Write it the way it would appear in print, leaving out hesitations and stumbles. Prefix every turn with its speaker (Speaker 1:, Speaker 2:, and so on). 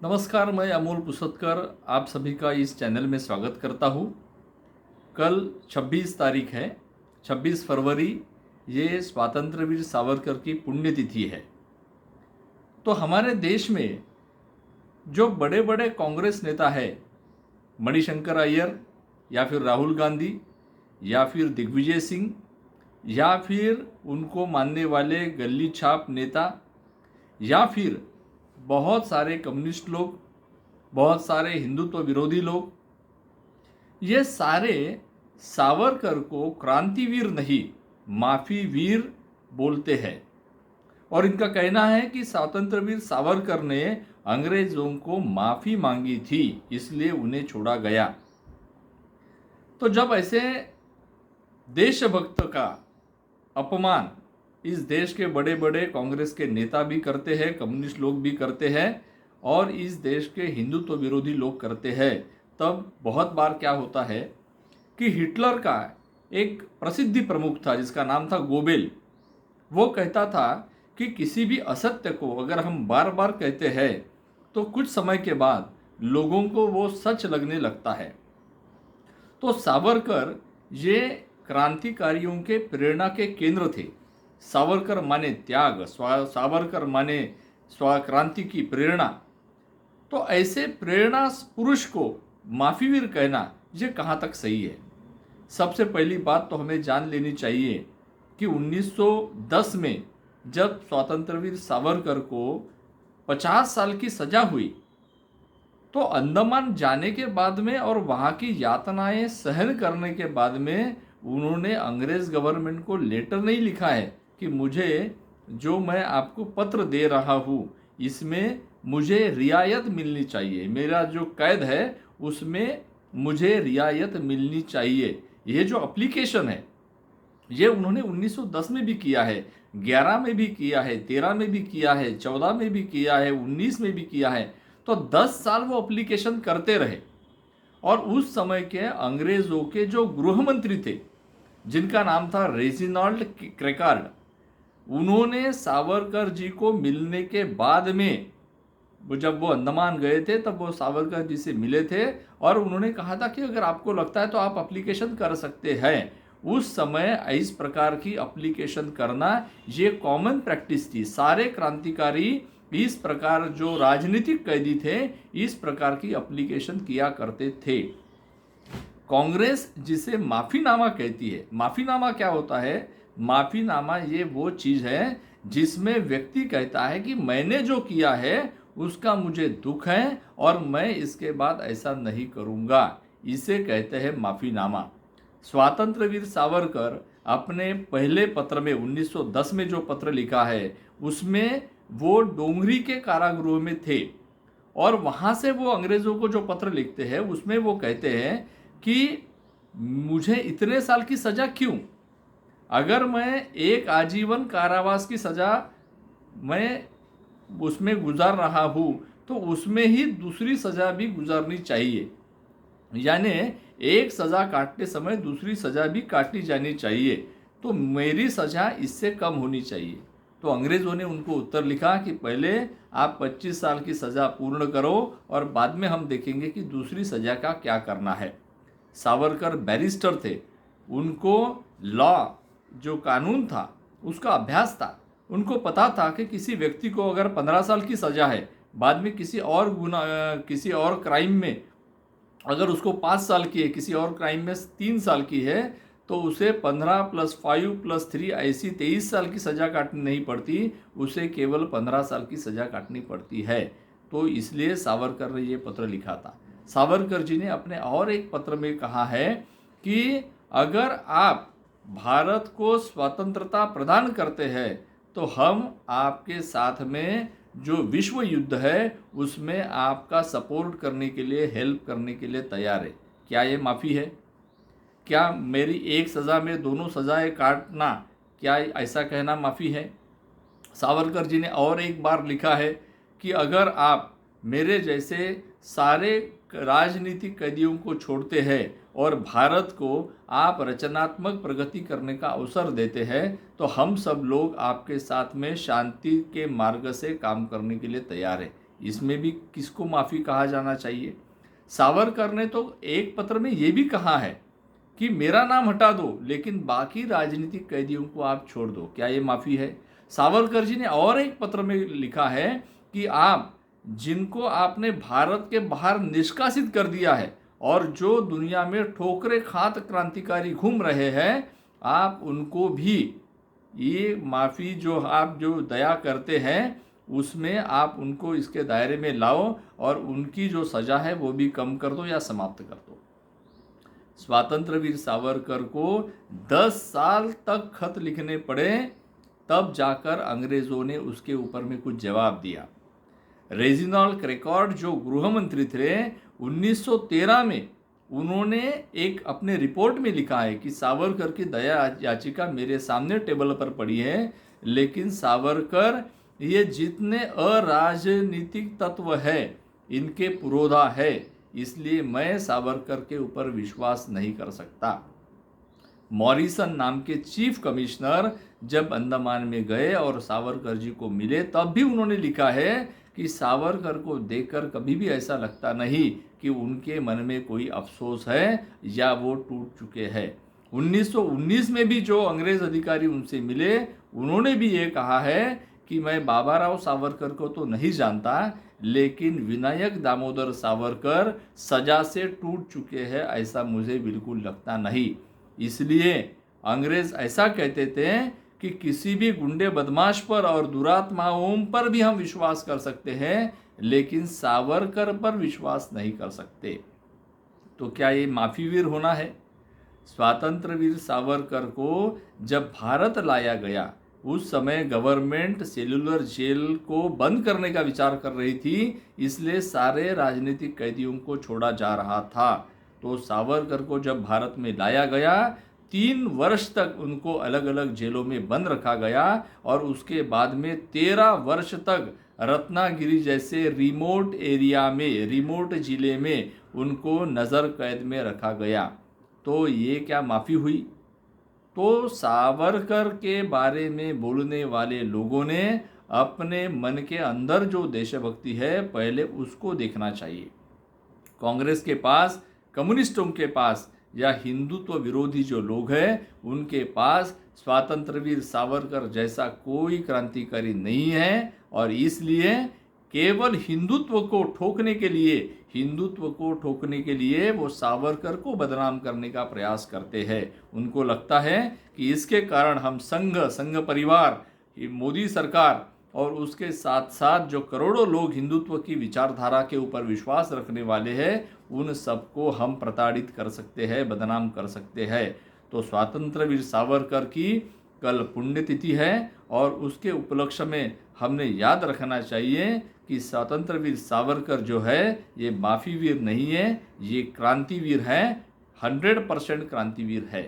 Speaker 1: नमस्कार, मैं अमोल पुसतकर आप सभी का इस चैनल में स्वागत करता हूँ। कल 26 तारीख है, 26 फरवरी। ये स्वातंत्र्यवीर सावरकर की पुण्यतिथि है। तो हमारे देश में जो बड़े बड़े कांग्रेस नेता है, मणिशंकर अय्यर या फिर राहुल गांधी या फिर दिग्विजय सिंह या फिर उनको मानने वाले गली छाप नेता या फिर बहुत सारे कम्युनिस्ट लोग, बहुत सारे हिंदुत्व विरोधी लोग, ये सारे सावरकर को क्रांतिवीर नहीं माफी वीर बोलते हैं। और इनका कहना है कि स्वतंत्रवीर सावरकर ने अंग्रेजों को माफी मांगी थी, इसलिए उन्हें छोड़ा गया। तो जब ऐसे देशभक्त का अपमान इस देश के बड़े बड़े कांग्रेस के नेता भी करते हैं, कम्युनिस्ट लोग भी करते हैं और इस देश के हिंदुत्व विरोधी लोग करते हैं, तब बहुत बार क्या होता है कि हिटलर का एक प्रसिद्धि प्रमुख था जिसका नाम था गोबेल। वो कहता था कि किसी भी असत्य को अगर हम बार बार कहते हैं तो कुछ समय के बाद लोगों को वो सच लगने लगता है। तो सावरकर ये क्रांतिकारियों के प्रेरणा के केंद्र थे। सावरकर माने त्याग, सावरकर माने क्रांति की प्रेरणा। तो ऐसे प्रेरणा पुरुष को माफीवीर कहना ये कहाँ तक सही है? सबसे पहली बात तो हमें जान लेनी चाहिए कि 1910 में जब स्वतंत्रवीर सावरकर को 50 साल की सजा हुई, तो अंडमान जाने के बाद में और वहाँ की यातनाएं सहन करने के बाद में उन्होंने अंग्रेज गवर्नमेंट को लेटर नहीं लिखा है कि मुझे जो मैं आपको पत्र दे रहा हूँ इसमें मुझे रियायत मिलनी चाहिए, मेरा जो कैद है उसमें मुझे रियायत मिलनी चाहिए। ये जो एप्लीकेशन है ये उन्होंने 1910 में भी किया है, 11 में भी किया है, 13 में भी किया है, 14 में भी किया है, 19 में भी किया है। तो 10 साल वो एप्लीकेशन करते रहे। और उस समय के अंग्रेजों के जो गृह मंत्री थे जिनका नाम था रेजिनाल्ड क्रेकार्ड, उन्होंने सावरकर जी को मिलने के बाद में जब वो अंडमान गए थे तब वो सावरकर जी से मिले थे और उन्होंने कहा था कि अगर आपको लगता है तो आप एप्लीकेशन कर सकते हैं। उस समय इस प्रकार की एप्लीकेशन करना ये कॉमन प्रैक्टिस थी। सारे क्रांतिकारी इस प्रकार जो राजनीतिक कैदी थे इस प्रकार की एप्लीकेशन किया करते थे। कांग्रेस जिसे माफीनामा कहती है, माफीनामा क्या होता है? माफीनामा ये वो चीज है जिसमें व्यक्ति कहता है कि मैंने जो किया है उसका मुझे दुख है और मैं इसके बाद ऐसा नहीं करूंगा, इसे कहते हैं माफीनामा। स्वातंत्र्यवीर सावरकर अपने पहले पत्र में 1910 में जो पत्र लिखा है उसमें वो डोंगरी के कारागृह में थे और वहां से वो अंग्रेजों को जो पत्र लिखते हैं उसमें वो कहते हैं कि मुझे इतने साल की सजा क्यों? अगर मैं एक आजीवन कारावास की सजा मैं उसमें गुजार रहा हूँ तो उसमें ही दूसरी सजा भी गुजारनी चाहिए, यानी एक सजा काटते समय दूसरी सजा भी काटनी जानी चाहिए, तो मेरी सजा इससे कम होनी चाहिए। तो अंग्रेजों ने उनको उत्तर लिखा कि पहले आप 25 साल की सजा पूर्ण करो और बाद में हम देखेंगे कि दूसरी सजा का क्या करना है। सावरकर बैरिस्टर थे, उनको लॉ जो कानून था उसका अभ्यास था। उनको पता था कि किसी व्यक्ति को अगर 15 साल की सजा है, बाद में किसी और क्राइम में अगर उसको 5 साल की है, किसी और क्राइम में 3 साल की है, तो उसे 15 + 5 + 3 ऐसी 23 साल की सजा काटनी नहीं पड़ती, उसे केवल 15 साल की सजा काटनी पड़ती है। तो इसलिए सावरकर ने ये पत्र लिखा था। सावरकर जी ने अपने और एक पत्र में कहा है कि अगर आप भारत को स्वतंत्रता प्रदान करते हैं तो हम आपके साथ में जो विश्व युद्ध है उसमें आपका सपोर्ट करने के लिए, हेल्प करने के लिए तैयार है। क्या ये माफ़ी है? क्या मेरी एक सज़ा में दोनों सज़ाएं काटना, क्या ऐसा कहना माफ़ी है? सावरकर जी ने और एक बार लिखा है कि अगर आप मेरे जैसे सारे राजनीतिक कैदियों को छोड़ते हैं और भारत को आप रचनात्मक प्रगति करने का अवसर देते हैं तो हम सब लोग आपके साथ में शांति के मार्ग से काम करने के लिए तैयार है। इसमें भी किसको माफ़ी कहा जाना चाहिए? सावरकर ने तो एक पत्र में ये भी कहा है कि मेरा नाम हटा दो लेकिन बाकी राजनीतिक कैदियों को आप छोड़ दो। क्या ये माफ़ी है? सावरकर जी ने और एक पत्र में लिखा है कि आप जिनको आपने भारत के बाहर निष्कासित कर दिया है और जो दुनिया में ठोकरे खात क्रांतिकारी घूम रहे हैं, आप उनको भी ये माफ़ी जो दया करते हैं उसमें आप उनको इसके दायरे में लाओ और उनकी जो सज़ा है वो भी कम कर दो या समाप्त कर दो। स्वातंत्र वीर सावरकर को 10 साल तक खत लिखने पड़े, तब जाकर अंग्रेज़ों ने उसके ऊपर में कुछ जवाब दिया। रेजिनाल्ड क्रेकॉर्ड जो गृह मंत्री थे 1913 में, उन्होंने एक अपने रिपोर्ट में लिखा है कि सावरकर की दया याचिका मेरे सामने टेबल पर पड़ी है, लेकिन सावरकर ये जितने अराजनीतिक तत्व है इनके पुरोधा है, इसलिए मैं सावरकर के ऊपर विश्वास नहीं कर सकता। मॉरिसन नाम के चीफ कमिश्नर जब अंडमान में गए और सावरकर जी को मिले, तब भी उन्होंने लिखा है कि सावरकर को देखकर कभी भी ऐसा लगता नहीं कि उनके मन में कोई अफसोस है या वो टूट चुके हैं। 1919 में भी जो अंग्रेज अधिकारी उनसे मिले, उन्होंने भी ये कहा है कि मैं बाबाराव सावरकर को तो नहीं जानता, लेकिन विनायक दामोदर सावरकर सजा से टूट चुके हैं ऐसा मुझे बिल्कुल लगता नहीं। इसलिए अंग्रेज ऐसा कहते थे कि किसी भी गुंडे बदमाश पर और दुरात्माओं पर भी हम विश्वास कर सकते हैं, लेकिन सावरकर पर विश्वास नहीं कर सकते। तो क्या ये माफी वीर होना है? स्वातंत्र वीर सावरकर को जब भारत लाया गया उस समय गवर्नमेंट सेलुलर जेल को बंद करने का विचार कर रही थी, इसलिए सारे राजनीतिक कैदियों को छोड़ा जा रहा था। तो सावरकर को जब भारत में लाया गया 3 वर्ष तक उनको अलग अलग जेलों में बंद रखा गया और उसके बाद में 13 वर्ष तक रत्नागिरी जैसे रिमोट एरिया में, रिमोट जिले में उनको नज़र कैद में रखा गया। तो ये क्या माफ़ी हुई? तो सावरकर के बारे में बोलने वाले लोगों ने अपने मन के अंदर जो देशभक्ति है पहले उसको देखना चाहिए। कांग्रेस के पास, कम्युनिस्टों के पास या हिंदुत्व विरोधी जो लोग हैं उनके पास स्वातंत्रवीर सावरकर जैसा कोई क्रांतिकारी नहीं है, और इसलिए केवल हिंदुत्व को ठोकने के लिए वो सावरकर को बदनाम करने का प्रयास करते हैं। उनको लगता है कि इसके कारण हम संघ परिवार, मोदी सरकार और उसके साथ साथ जो करोड़ों लोग हिंदुत्व की विचारधारा के ऊपर विश्वास रखने वाले हैं, उन सबको हम प्रताड़ित कर सकते हैं, बदनाम कर सकते हैं। तो स्वातंत्रवीर सावरकर की कल पुण्यतिथि है और उसके उपलक्ष्य में हमने याद रखना चाहिए कि स्वातंत्रवीर सावरकर जो है ये माफी वीर नहीं है, ये क्रांतिवीर है, 100% क्रांतिवीर है।